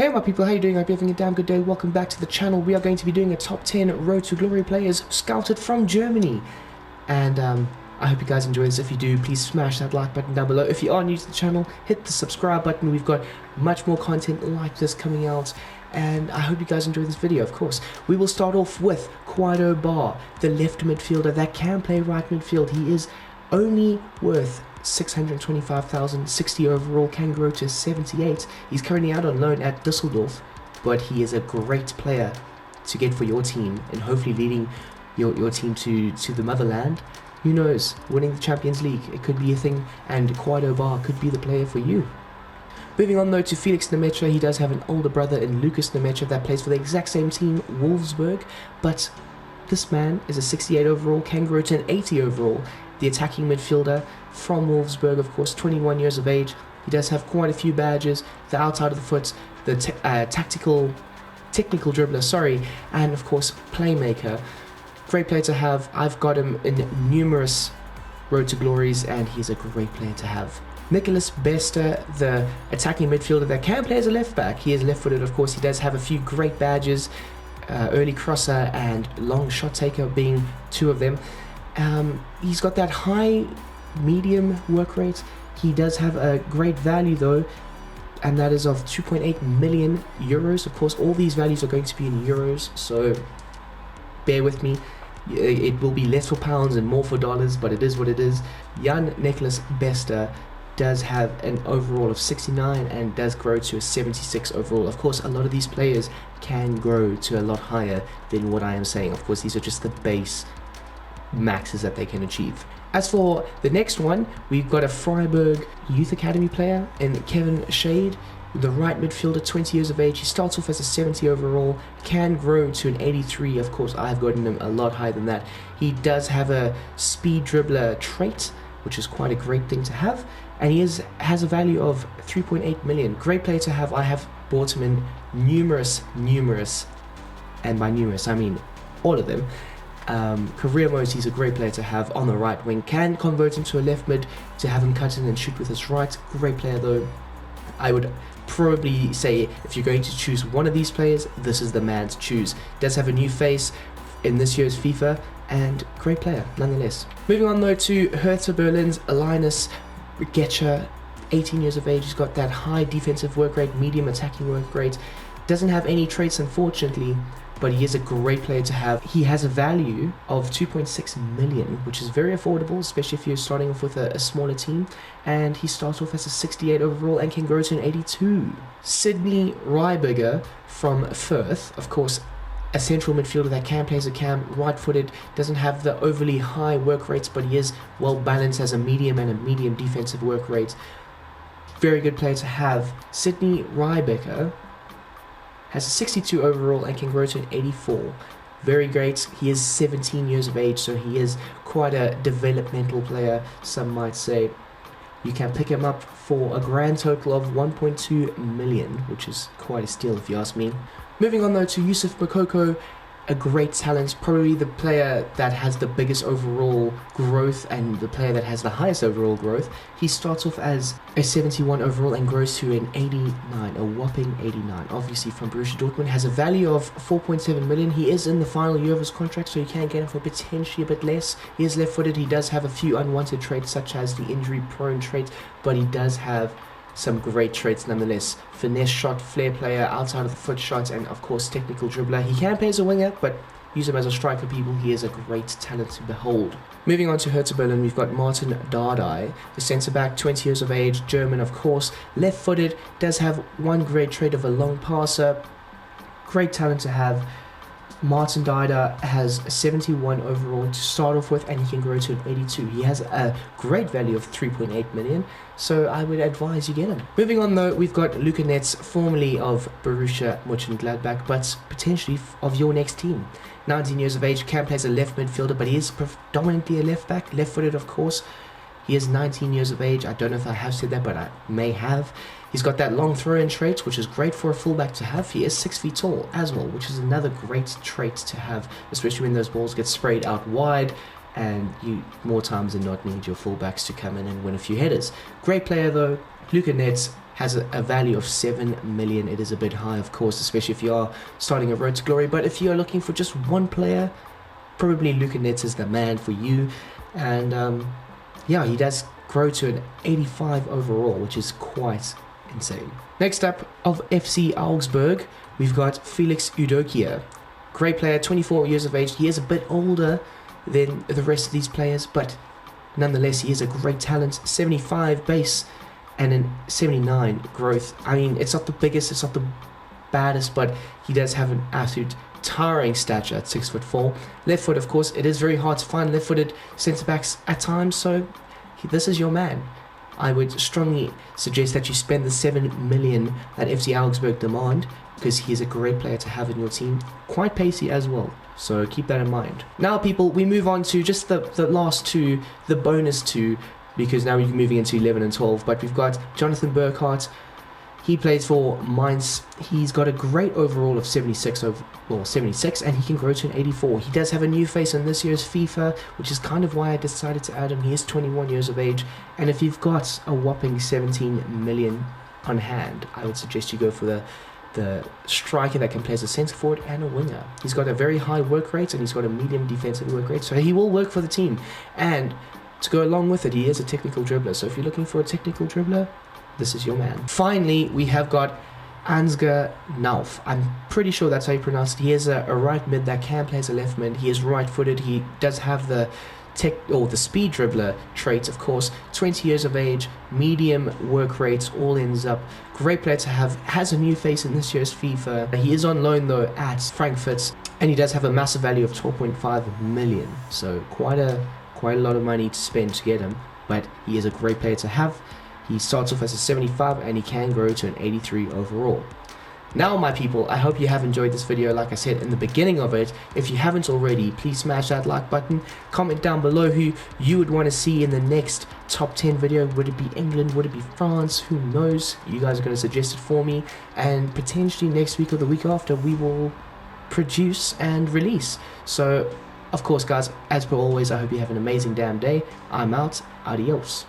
Hey my people, how you doing? I hope you're having a damn good day. Welcome back to the channel. We are going to be doing a top 10 Road to Glory players scouted from Germany. And I hope you guys enjoy this. If you do, please smash that like button down below. If you are new to the channel, hit the subscribe button. We've got much more content like this coming out. And I hope you guys enjoy this video, of course. We will start off with Burkhart, the left midfielder that can play right midfield. He is only worth 625,000, 60 overall, can grow to 78. He's currently out on loan at Düsseldorf, but he is a great player to get for your team and hopefully leading your team to the motherland. Who knows, winning the Champions League, it could be a thing, and Burkhart could be the player for you. Moving on though to Felix Udoi, he does have an older brother in Lucas Udoi that plays for the exact same team, Wolfsburg, but this man is a 68 overall, can grow to an 80 overall. The attacking midfielder from Wolfsburg, of course, 21 years of age. He does have quite a few badges, the outside of the foot, the technical dribbler, and of course playmaker. Great player to have. I've got him in numerous Road to Glories and he's a great player to have. Niklas Bester, the attacking midfielder that can play as a left back. He is left footed, of course. He does have a few great badges, early crosser and long shot taker being two of them. He's got that high medium work rate. He does have a great value though, and that is of 2.8 million euros. Of course, all these values are going to be in euros, so bear with me. It will be less for pounds and more for dollars, but it is what it is. Niklas Bester does have an overall of 69 and does grow to a 76 overall. Of course, a lot of these players can grow to a lot higher than what I am saying. Of course, these are just the base maxes that they can achieve. As for the next one, we've got a Freiburg Youth Academy player in Kevin Shade, the right midfielder, 20 years of age. He starts off as a 70 overall, can grow to an 83. Of course, I've gotten him a lot higher than that. He does have a speed dribbler trait, which is quite a great thing to have, and he has a value of 3.8 million. Great player to have. I have bought him in numerous, and by numerous I mean all of them. Career modes, he's a great player to have on the right wing. Can convert into a left mid to have him cut in and shoot with his right. Great player though. I would probably say if you're going to choose one of these players, this is the man to choose. Does have a new face in this year's FIFA and great player nonetheless. Moving on though to Hertha Berlin's Linus Getcher, 18 years of age. He's got that high defensive work rate, medium attacking work rate. Doesn't have any traits unfortunately, but he is a great player to have. He has a value of 2.6 million, which is very affordable, especially if you're starting off with a smaller team. And he starts off as a 68 overall and can grow to an 82. Sydney Rieber from Firth, of course, a central midfielder that can play as a cam, right-footed, doesn't have the overly high work rates, but he is well balanced, has a medium and a medium defensive work rate. Very good player to have. Sydney Rieber has a 62 overall and can grow to an 84. Very great. He is 17 years of age, so he is quite a developmental player, some might say. You can pick him up for a grand total of 1.2 million, which is quite a steal if you ask me. Moving on though to Yusuf Bukoku, a great talent, probably the player that has the biggest overall growth and the player that has the highest overall growth. He starts off as a 71 overall and grows to an 89, a whopping 89. Obviously from Borussia Dortmund, has a value of 4.7 million. He is in the final year of his contract, so you can get him for potentially a bit less. He is left-footed. He does have a few unwanted traits such as the injury-prone trait, but he does have some great traits nonetheless. Finesse shot, flair player, outside of the foot shot, and of course technical dribbler. He can play as a winger, but use him as a striker, people. He is a great talent to behold. Moving on to Hertha Berlin, we've got Martin Dardai, the centre-back, 20 years of age, German of course, left-footed, does have one great trait of a long passer. Great talent to have. Martin Dardai has a 71 overall to start off with, and he can grow to an 82. He has a great value of 3.8 million, so I would advise you get him. Moving on though, we've got Luca Netz, formerly of Borussia Mönchengladbach, but potentially of your next team. 19 years of age, can play as a left midfielder, but he is predominantly a left back, left-footed of course. He is 19 years of age. I don't know if I have said that, but I may have. He's got that long throw-in trait, which is great for a fullback to have. He is 6 feet tall as well, which is another great trait to have, especially when those balls get sprayed out wide and you more times than not need your fullbacks to come in and win a few headers. Great player though. Luca Netz has a value of 7 million. It is a bit high, of course, especially if you are starting a Road to Glory. But if you are looking for just one player, probably Luka Netz is the man for you. And yeah, he does grow to an 85 overall, which is quite insane. Next up, of FC Augsburg, we've got Felix Udoi. Great player, 24 years of age. He is a bit older than the rest of these players, but nonetheless, he is a great talent. 75 base and an 79 growth. I mean, it's not the biggest, it's not the baddest, but he does have an absolute towering stature at 6'4". Left foot, of course, it is very hard to find left-footed centre-backs at times, so this is your man. I would strongly suggest that you spend the 7 million that FC Augsburg demand, because he is a great player to have in your team. Quite pacey as well, so keep that in mind. Now, people, we move on to just the last two, the bonus two, because now we're moving into 11 and 12. But we've got Jonathan Burkhart. He plays for Mainz. He's got a great overall of 76, and he can grow to an 84. He does have a new face in this year's FIFA, which is kind of why I decided to add him. He is 21 years of age, and if you've got a whopping 17 million on hand, I would suggest you go for the striker that can play as a centre forward and a winger. He's got a very high work rate, and he's got a medium defensive work rate, so he will work for the team. And to go along with it, he is a technical dribbler, so if you're looking for a technical dribbler, this is your man. Finally, we have got Ansgar Ngel. I'm pretty sure that's how you pronounce it. He is a right mid that can play as a left mid. He is right-footed. He does have the speed dribbler traits, of course. 20 years of age, medium work rates, all ends up. Great player to have. Has a new face in this year's FIFA. He is on loan though at Frankfurt, and he does have a massive value of 12.5 million. So quite a lot of money to spend to get him. But he is a great player to have. He starts off as a 75 and he can grow to an 83 overall. Now, my people, I hope you have enjoyed this video. Like I said in the beginning of it, if you haven't already, please smash that like button. Comment down below who you would want to see in the next top 10 video. Would it be England? Would it be France? Who knows? You guys are going to suggest it for me. And potentially next week or the week after, we will produce and release. So, of course, guys, as per always, I hope you have an amazing damn day. I'm out. Adios.